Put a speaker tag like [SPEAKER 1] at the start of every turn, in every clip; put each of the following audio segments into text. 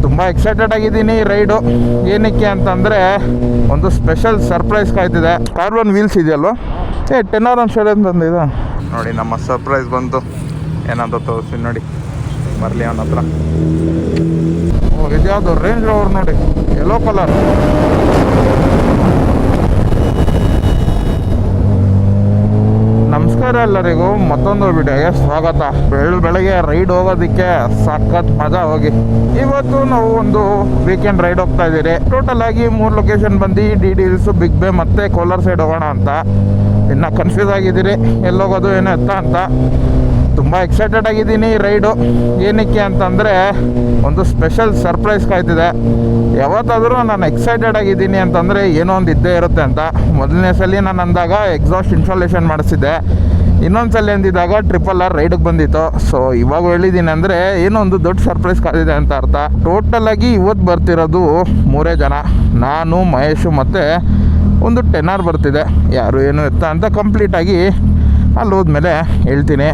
[SPEAKER 1] ತುಂಬ ಎಕ್ಸೈಟೆಡ್ ಆಗಿದ್ದೀನಿ ರೈಡು. ಏನಕ್ಕೆ ಅಂತಂದರೆ ಒಂದು ಸ್ಪೆಷಲ್ ಸರ್ಪ್ರೈಸ್ ಕಾಯ್ತಿದೆ. ಕಾರ್ಬನ್ ವೀಲ್ಸ್ ಇದೆಯಲ್ವ, 10R on ಶೇಡ್ ಅಂತಂದಿದೆ ನೋಡಿ. ನಮ್ಮ ಸರ್ಪ್ರೈಸ್ ಬಂತು, ಏನಂತ ತೋರಿಸ್ತೀನಿ ನೋಡಿ, ಬರಲಿ ಅವನ ಹತ್ರ. ಇದ್ಯಾವುದು ರೇಂಜ್ ರೋವರ್ ನೋಡಿ, ಯೆಲ್ಲೋ ಕಲರ್. ನಮಸ್ಕಾರ ಎಲ್ಲರಿಗೂ, ಮತ್ತೊಂದು ವಿಡಿಯೋಗೆ ಸ್ವಾಗತ. ಬೆಳಗ್ಗೆ ರೈಡ್ ಹೋಗೋದಕ್ಕೆ ಸಖತ್ ಮಜಾ. ಹೋಗಿ ಇವತ್ತು ನಾವು ಒಂದು ವೀಕೆಂಡ್ ರೈಡ್ ಹೋಗ್ತಾ ಇದ್ದೀರಿ. ಟೋಟಲ್ ಆಗಿ 3 ಲೊಕೇಶನ್ ಬಂದು ಡಿ ಹಿಲ್ಸ್, ಬಿಗ್ ಬೇ ಮತ್ತು ಕೋಲಾರ್ ಸೈಡ್ ಹೋಗೋಣ ಅಂತ. ಇನ್ನು ಕನ್ಫ್ಯೂಸ್ ಆಗಿದ್ದೀರಿ ಎಲ್ಲೋಗೋದು ಏನೋ ಎತ್ತ ಅಂತ. ತುಂಬ ಎಕ್ಸೈಟೆಡ್ ಆಗಿದ್ದೀನಿ ರೈಡು. ಏನಕ್ಕೆ ಅಂತಂದರೆ ಒಂದು ಸ್ಪೆಷಲ್ ಸರ್ಪ್ರೈಸ್ ಕಾಯ್ತಿದೆ. ಯಾವತ್ತಾದರೂ ನಾನು ಎಕ್ಸೈಟೆಡ್ ಆಗಿದ್ದೀನಿ ಅಂತಂದರೆ ಏನೋ ಒಂದು ಇದ್ದೇ ಇರುತ್ತೆ ಅಂತ. ಮೊದಲನೇ ಸಲ ನಾನು ಅಂದಾಗ ಎಕ್ಸಾಸ್ಟ್ ಇನ್ಸ್ಟಾಲೇಷನ್ ಮಾಡಿಸಿದ್ದೆ, ಇನ್ನೊಂದು ಸಲ ಅಂದಿದ್ದಾಗ R ರೈಡಿಗೆ ಬಂದಿತ್ತು. ಸೊ ಇವಾಗ ಹೇಳಿದ್ದೀನಿ ಅಂದರೆ ಏನೋ ಒಂದು ದೊಡ್ಡ ಸರ್ಪ್ರೈಸ್ ಕಾದಿದೆ ಅಂತ ಅರ್ಥ. ಟೋಟಲಾಗಿ ಇವತ್ತು ಬರ್ತಿರೋದು 3 ಜನ, ನಾನು, ಮಹೇಶು ಮತ್ತು ಒಂದು 10R ಬರ್ತಿದೆ. ಯಾರು ಏನು ಎತ್ತ ಅಂತ ಕಂಪ್ಲೀಟಾಗಿ ಅಲ್ಲಿ ಹೋದ್ಮೇಲೆ ಹೇಳ್ತೀನಿ.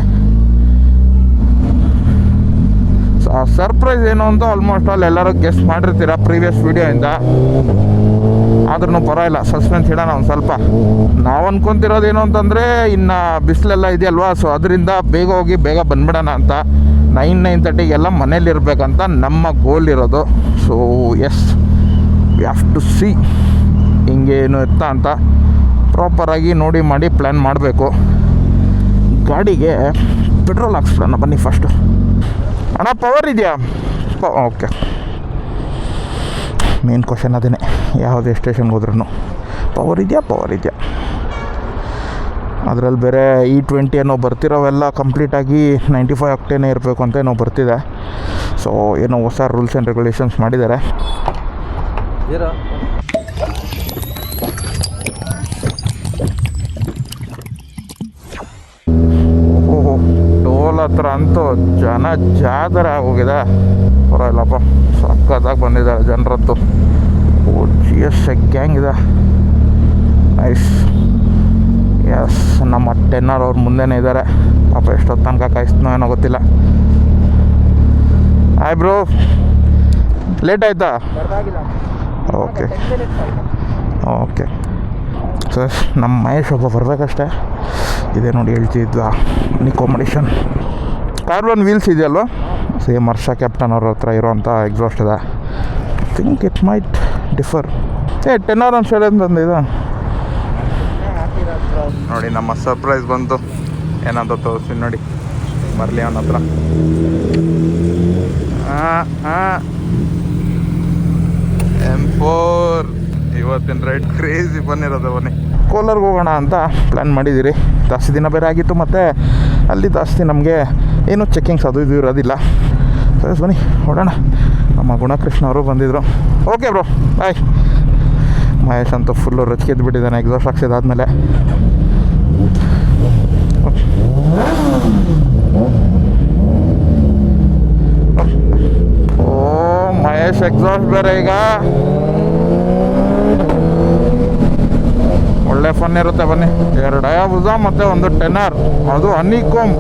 [SPEAKER 1] ಆ ಸರ್ಪ್ರೈಸ್ ಏನು ಅಂತ ಆಲ್ಮೋಸ್ಟ್ ಆಲ್ ಎಲ್ಲರೂ ಗೆಸ್ಟ್ ಮಾಡಿರ್ತೀರ ಪ್ರೀವಿಯಸ್ ವೀಡಿಯೋಯಿಂದ. ಆದ್ರೂ ಪರವಾಗಿಲ್ಲ, ಸಸ್ಪೆನ್ಸ್ ಇಡೋಣ ಒಂದು ಸ್ವಲ್ಪ. ನಾವು ಅನ್ಕೊತಿರೋದೇನು ಅಂತಂದರೆ ಇನ್ನು ಬಿಸಿಲೆಲ್ಲ ಇದೆಯಲ್ವಾ, ಸೊ ಅದರಿಂದ ಬೇಗ ಹೋಗಿ ಬೇಗ ಬಂದ್ಬಿಡೋಣ ಅಂತ. 9:30 ಮನೇಲಿ ಇರಬೇಕಂತ ನಮ್ಮ ಗೋಲ್ ಇರೋದು. So yes, we have to see ಹಿಂಗೇನು ಇರ್ತಾ ಅಂತ ಪ್ರಾಪರಾಗಿ ನೋಡಿ ಮಾಡಿ ಪ್ಲ್ಯಾನ್ ಮಾಡಬೇಕು. ಗಾಡಿಗೆ ಪೆಟ್ರೋಲ್ ಹಾಕ್ಸ್ಬಿಡೋಣ ಬನ್ನಿ ಫಸ್ಟು. ಅಣ್ಣ ಪವರ್ ಇದೆಯಾ? ಓಕೆ, ಮೇನ್ ಕ್ವಶನ್ ಅದೇ, ಯಾವುದೇ ಸ್ಟೇಷನ್ಗೆ ಹೋದ್ರೂ ಪವರ್ ಇದೆಯಾ. ಅದರಲ್ಲಿ ಬೇರೆ E20 ಏನೋ ಬರ್ತಿರೋವೆಲ್ಲ ಕಂಪ್ಲೀಟಾಗಿ 95 ಅಕ್ಟೇನೇ ಇರಬೇಕು ಅಂತ ಏನೋ ಬರ್ತಿದೆ. ಸೊ ಏನೋ ಹೊಸ ರೂಲ್ಸ್ ಆ್ಯಂಡ್ ರೆಗ್ಯುಲೇಷನ್ಸ್ ಮಾಡಿದ್ದಾರೆ. ಟೋಲ್ ಹತ್ರ ಅಂತೂ ಜನ ಜಾತ್ರೆ ಆಗೋಗಿದೆ. ಪರವಾಗಿಲ್ಲಪ್ಪ, ಸಕ್ಕತ್ತಾಗಿ ಬಂದಿದ್ದಾರೆ ಜನರದ್ದು. GS ಗ್ಯಾಂಗ್ ಇದೆ, ನೈಸ್. ಎಸ್, ನಮ್ಮ 10R ಅವ್ರು ಮುಂದೆನೇ ಇದ್ದಾರೆ. ಪಾಪ ಎಷ್ಟೊತ್ತು ತನಕ ಕಾಯಿಸ್ನೋ ಏನೋ ಗೊತ್ತಿಲ್ಲ. ಹಾಯ್ ಬ್ರೋ, ಲೇಟ್ ಆಯಿತಾ? ಓಕೆ ಸರ್, ನಮ್ಮ ಮಹೇಶ್ ಒಬ್ಬ ಬರಬೇಕಷ್ಟೇ. ಇದೇ ನೋಡಿ ಹೇಳ್ತಿದ್ದ ನಿಕೋಮಡೇಷನ್. ಕಾರ್ಬನ್ ವೀಲ್ಸ್ ಇದೆಯಲ್ವ, ಸೇಮ್ ಹರ್ಷ ಕ್ಯಾಪ್ಟನ್ ಅವ್ರ ಹತ್ರ ಇರೋವಂಥ ಎಕ್ಸಾಸ್ಟ್ ಇದೆ. Think it might differ. 10R on shade ಅಂತಂದಿದೆ ನೋಡಿ. ನಮ್ಮ ಸರ್ಪ್ರೈಸ್ ಬಂತು, ಏನಂತ ತೋರಿಸ್ತೀನಿ ನೋಡಿ, ಬರಲಿ ಅವನ ಹತ್ರ. M4 ಇವತ್ತಿನ ರೈಡ್ ಕ್ರೇಜಿ ಬಂದಿರೋದು. ಬನ್ನಿ ಕೋಲಾರ್ಗೆ ಹೋಗೋಣ ಅಂತ ಪ್ಲ್ಯಾನ್ ಮಾಡಿದ್ದೀರಿ. ಜಾಸ್ತಿ ದಿನ ಬೇರೆ ಆಗಿತ್ತು, ಮತ್ತು ಅಲ್ಲಿ ಜಾಸ್ತಿ ನಮಗೆ ಏನೂ ಚೆಕ್ಕಿಂಗ್ಸ್ ಅದು ಇದು ಇರೋದಿಲ್ಲ. ಸರಿ ಬನ್ನಿ ಹೊಡೋಣ. ನಮ್ಮ ಗುಣಕೃಷ್ಣ ಅವರು ಬಂದಿದ್ದರು. ಓಕೆ ಬ್ರೋ, ಬಾಯ್. ಮಹೇಶ್ ಅಂತೂ ಫುಲ್ಲು ರಚಿಕೆದ್ದು ಬಿಟ್ಟಿದ್ದಾನೆ ಎಕ್ಸಾಸ್ಟ್ ಹಾಕ್ಸಿದಾದ್ಮೇಲೆ. ಓ ಮಹೇಶ್ ಎಕ್ಸಾಸ್ಟ್ ಬೇರೆ ಈಗ ಒಳ್ಳೆ ಫನ್ ಇರುತ್ತೆ. ಬನ್ನಿ, 2 ಡಯಾಬುಜಾ ಮತ್ತು ಒಂದು 10R, ಅದು ಹನಿಕೋಮ್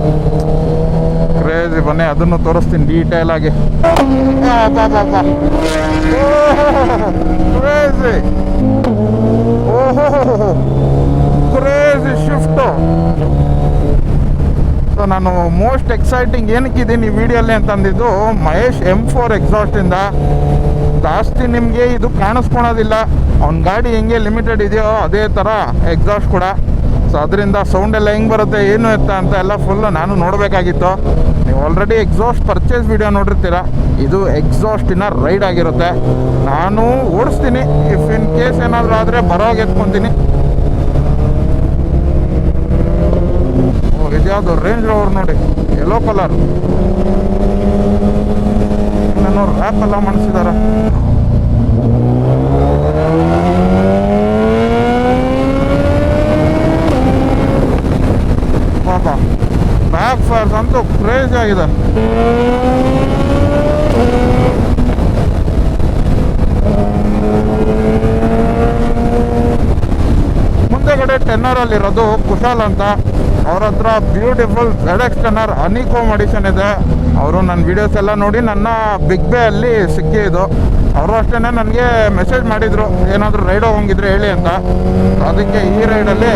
[SPEAKER 1] ಕ್ರೇಜಿ. ಬನ್ನಿ ಅದನ್ನು ತೋರಿಸ್ತೀನಿ ಡೀಟೇಲ್ ಆಗಿ. ಕ್ರೇಜಿ, ಓಹೋ ಕ್ರೇಜಿ ಶಿಫ್ಟು. ಸೊ ನಾನು ಮೋಸ್ಟ್ ಎಕ್ಸೈಟಿಂಗ್ ಏನಕ್ಕಿದ್ದೀನಿ ಈ ವಿಡಿಯೋಲ್ಲಿ ಅಂತಂದಿದ್ದು, ಮಹೇಶ್ M4 ಎಕ್ಸಾಸ್ಟಿಂದ ಜಾಸ್ತಿ ನಿಮಗೆ ಇದು ಕಾಣಿಸ್ಕೊಳೋದಿಲ್ಲ. ಅವ್ನ ಗಾಡಿ ಹೆಂಗೆ ಲಿಮಿಟೆಡ್ ಇದೆಯೋ ಅದೇ ಥರ ಎಕ್ಸಾಸ್ಟ್ ಕೂಡ. ಸೊ ಅದರಿಂದ ಸೌಂಡ್ ಎಲ್ಲ ಹೆಂಗೆ ಬರುತ್ತೆ, ಏನು ಎತ್ತ ಅಂತ ಎಲ್ಲ ಫುಲ್ಲು ನಾನು ನೋಡಬೇಕಾಗಿತ್ತು. ನೀವು ಆಲ್ರೆಡಿ ಎಕ್ಸಾಸ್ಟ್ ಪರ್ಚೇಸ್ ವಿಡಿಯೋ ನೋಡಿರ್ತೀರ. ಇದು ಎಕ್ಸಾಸ್ಟಿನ ರೈಡ್ ಆಗಿರುತ್ತೆ. ನಾನು ಓಡಿಸ್ತೀನಿ, ಇಫ್ ಇನ್ ಕೇಸ್ ಏನಾದರೂ ಆದರೆ ಬರೋಗೆ ಎತ್ಕೊತೀನಿ. ಇದ್ಯಾವುದು ರೇಂಜ್ ರೋವರ್ ನೋಡಿ, ಯೆಲ್ಲೋ ಕಲರ್. ನಾನು ರ್ಯಾಪ್ ಎಲ್ಲ ಮಾಡಿಸಿದ್ದಾರೆ. ಪಾಪ ಬ್ಯಾಕ್ ಫೈರ್ಸ್ ಅಂತೂ ಕ್ರೇಜಿ ಆಗಿದೆ. ಮುಂದೆಗಡೆ 10R ಅಲ್ಲಿರೋದು ಕುಶಾಲ್ ಅಂತ. ಅವ್ರ ಹತ್ರ ಬ್ಯೂಟಿಫುಲ್ ZX ಟನ್ನರ್ ಹನಿಕೋಮ್ ಅಡಿಷನ್ ಇದೆ. ಅವರು ನನ್ನ ವೀಡಿಯೋಸ್ ಎಲ್ಲ ನೋಡಿ ನನ್ನ ಬಿಗ್ ಬೇ ಅಲ್ಲಿ ಸಿಕ್ಕಿದ್ದು. ಅವರು ಅಷ್ಟೇ ನನಗೆ ಮೆಸೇಜ್ ಮಾಡಿದರು, ಏನಾದರೂ ರೈಡ್ ಹೋಗಿದ್ರೆ ಹೇಳಿ ಅಂತ. ಅದಕ್ಕೆ ಈ ರೈಡಲ್ಲಿ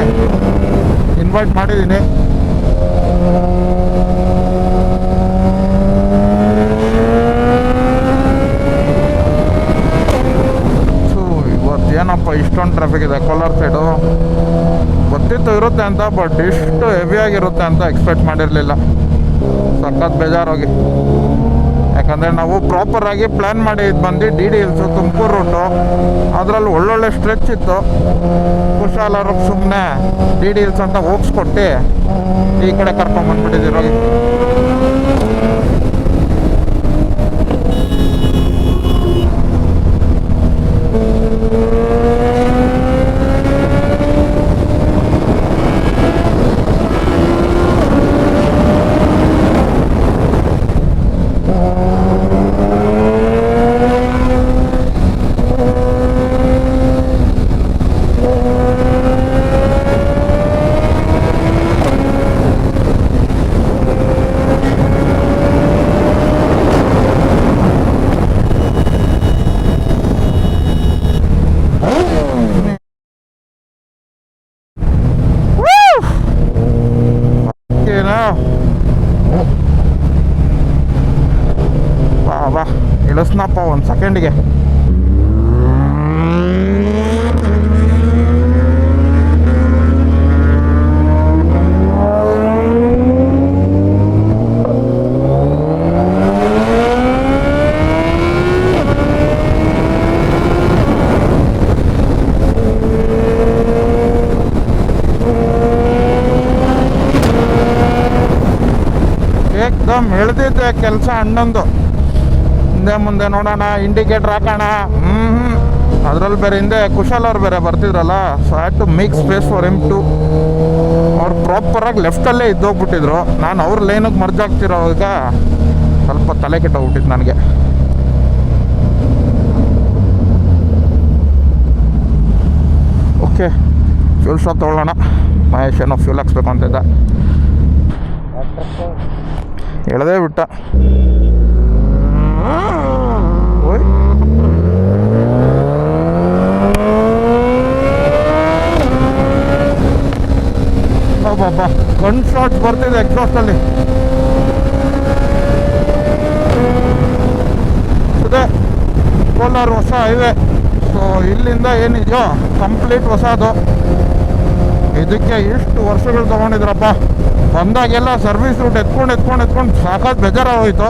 [SPEAKER 1] ಇನ್ವೈಟ್ ಮಾಡಿದ್ದೀನಿ. ಏನಪ್ಪ ಇಷ್ಟೊಂದು ಟ್ರಾಫಿಕ್ ಇದೆ ಕೋಲಾರ ಸೈಡು. ಗೊತ್ತಿತ್ತು ಇರುತ್ತೆ ಅಂತ, ಬಟ್ ಇಷ್ಟು ಹೆವಿಯಾಗಿರುತ್ತೆ ಅಂತ ಎಕ್ಸ್ಪೆಕ್ಟ್ ಮಾಡಿರಲಿಲ್ಲ. ಸಖತ್ ಬೇಜಾರೋಗಿ, ಯಾಕಂದರೆ ನಾವು ಪ್ರಾಪರಾಗಿ ಪ್ಲ್ಯಾನ್ ಮಾಡಿ ಬಂದು DD ಹಿಲ್ಸು ತುಮಕೂರು ರೂಟು, ಅದರಲ್ಲಿ ಒಳ್ಳೊಳ್ಳೆ ಸ್ಟ್ರೆಚ್ ಇತ್ತು. ಕುಶಾಲವ್ರಿಗೆ ಸುಮ್ಮನೆ DD ಹಿಲ್ಸ್ ಅಂತ ಹೋಗಿಸ್ಕೊಟ್ಟು ಈ ಕಡೆ ಕರ್ಕೊಂಬಂದ್ಬಿಟ್ಟಿದ್ದೀರೋಗಿ. ಬಾ ಇಳಿಸ್ನಪ್ಪ ಒಂದು ಸೆಕೆಂಡಿಗೆ. ಏಕ್ದಮ್ ಎಳ್ದಿದ್ದೆ ಕೆಲಸ ಅಣ್ಣಂದು. ಹಿಂದೆ ಮುಂದೆ ನೋಡೋಣ, ಇಂಡಿಕೇಟ್ರ್ ಹಾಕೋಣ. ಅದರಲ್ಲಿ ಬೇರೆ ಹಿಂದೆ ಕುಶಾಲ್ ಅವ್ರು ಬೇರೆ ಬರ್ತಿದ್ರಲ್ಲ, so had to make space for him too. ಅವ್ರು ಪ್ರಾಪರಾಗಿ ಲೆಫ್ಟಲ್ಲೇ ಇದ್ದೋಗ್ಬಿಟ್ಟಿದ್ರು. ನಾನು ಅವ್ರ ಲೈನಿಗೆ ಮರ್ಜ್ ಆಗ್ತಿರೋವಾಗ ಸ್ವಲ್ಪ ತಲೆ ಕೆಟ್ಟೋಗ್ಬಿಟ್ಟಿದ್ದು ನನಗೆ. ಓಕೆ, ಫ್ಯೂಲ್ ಸ್ಟಾಪ್ ತೊಗೊಳ್ಳೋಣ. ಮಹೇಶ್ ಏನೋ ಫ್ಯೂಲ್ ಹಾಕ್ಸ್ಬೇಕು ಅಂತಿದ್ದ, ಹೇಳದೇ ಬಿಟ್ಟ. ಓಯ್ ಬಾಬಾ, ಗನ್ ಶಾಟ್ಸ್ ಬರ್ತಿದೆ ಎಕ್ಸಾಸ್ಟಲ್ಲಿ. ಇದೆ ಕೋಲಾರ ಹೊಸ ಹೈವೇ. ಸೊ ಇಲ್ಲಿಂದ ಏನಿದೆಯೋ ಕಂಪ್ಲೀಟ್ ಹೊಸದು. ಇದಕ್ಕೆ ಇಷ್ಟು ವರ್ಷಗಳು ತೊಗೊಂಡಿದ್ರಪ್ಪ. ಬಂದಾಗೆಲ್ಲ ಸರ್ವಿಸ್ ರೂಟ್ ಎತ್ಕೊಂಡು ಸಾಕಾದ ಬೇಜಾರಾಗೋಯ್ತು.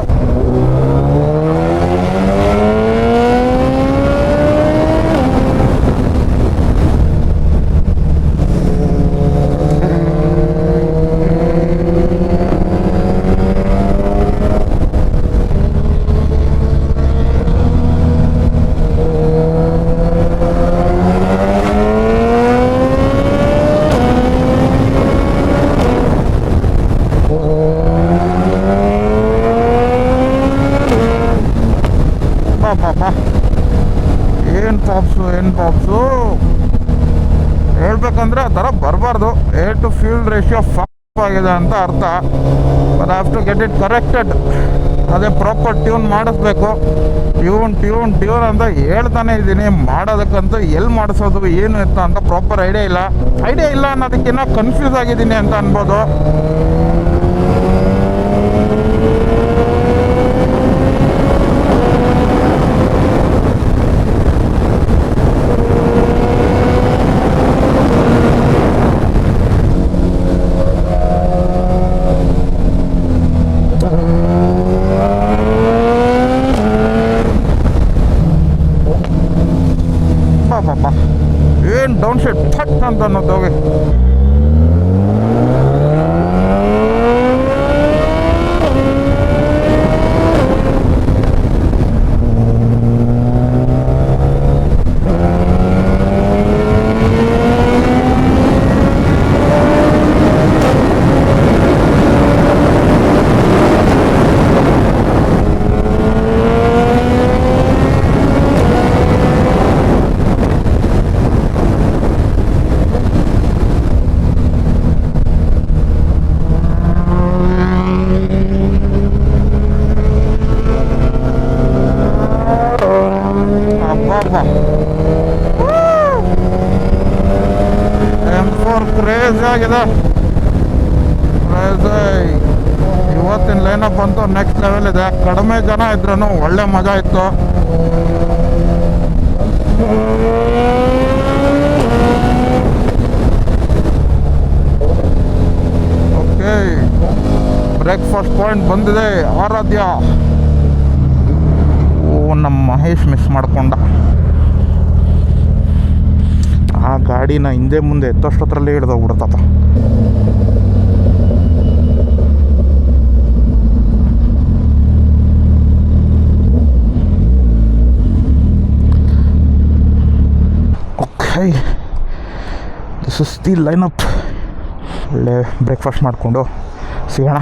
[SPEAKER 1] ಏನು ಪಾಪ್ಸು ಹೇಳ್ಬೇಕಂದ್ರೆ ಆ ಥರ ಬರಬಾರ್ದು. ಏರ್ ಟು ಫ್ಯೂಲ್ ರೇಷಿಯೋ ಆಗಿದೆ ಅಂತ ಅರ್ಥ. But I have to get it corrected. ಅದೇ ಪ್ರಾಪರ್ ಟ್ಯೂನ್ ಮಾಡಿಸ್ಬೇಕು. ಟ್ಯೂನ್ ಅಂತ ಹೇಳ್ತಾನೆ ಇದ್ದೀನಿ. ಮಾಡೋದಕ್ಕಂತೂ ಎಲ್ಲಿ ಮಾಡಿಸೋದು ಏನು ಇತ್ತು ಅಂತ ಪ್ರಾಪರ್ ಐಡಿಯಾ ಇಲ್ಲ ಅನ್ನೋದಕ್ಕಿಂತ ಕನ್ಫ್ಯೂಸ್ ಆಗಿದ್ದೀನಿ ಅಂತ ಅನ್ಬೋದು. ಏನು ಡೌನ್ ಶೇಡ್ ಥಟ್ ಅಂತ ಅನ್ನೋದು ಹೋಗಿ. ಆಗಿದೆ. ಇವತ್ತಿನ ಲೈನಪ್ ಅಂತೂ ನೆಕ್ಸ್ಟ್ ಲೆವೆಲ್ ಇದೆ. ಕಡಿಮೆ ಜನ ಇದ್ರೂ ಒಳ್ಳೆ ಮಜಾ ಇತ್ತು. ಓಕೆ, ಬ್ರೇಕ್ಫಾಸ್ಟ್ ಪಾಯಿಂಟ್ ಬಂದಿದೆ. ಆರಾಧ್ಯ. ಓ, ನಮ್ಮ ಮಹೇಶ್ ಮಿಸ್ ಮಾಡ್ಕೊಂಡ. ಆ ಗಾಡಿನ ಹಿಂದೆ ಮುಂದೆ ಎತ್ತಷ್ಟೊತ್ತರಲ್ಲಿ ಹಿಡ್ದೋಗ್ಬಿಡ್ತಪ್ಪ. Okay, this is the lineup. ಒಳ್ಳೆ ಬ್ರೇಕ್ಫಾಸ್ಟ್ ಮಾಡಿಕೊಂಡು ಸಿಗೋಣ.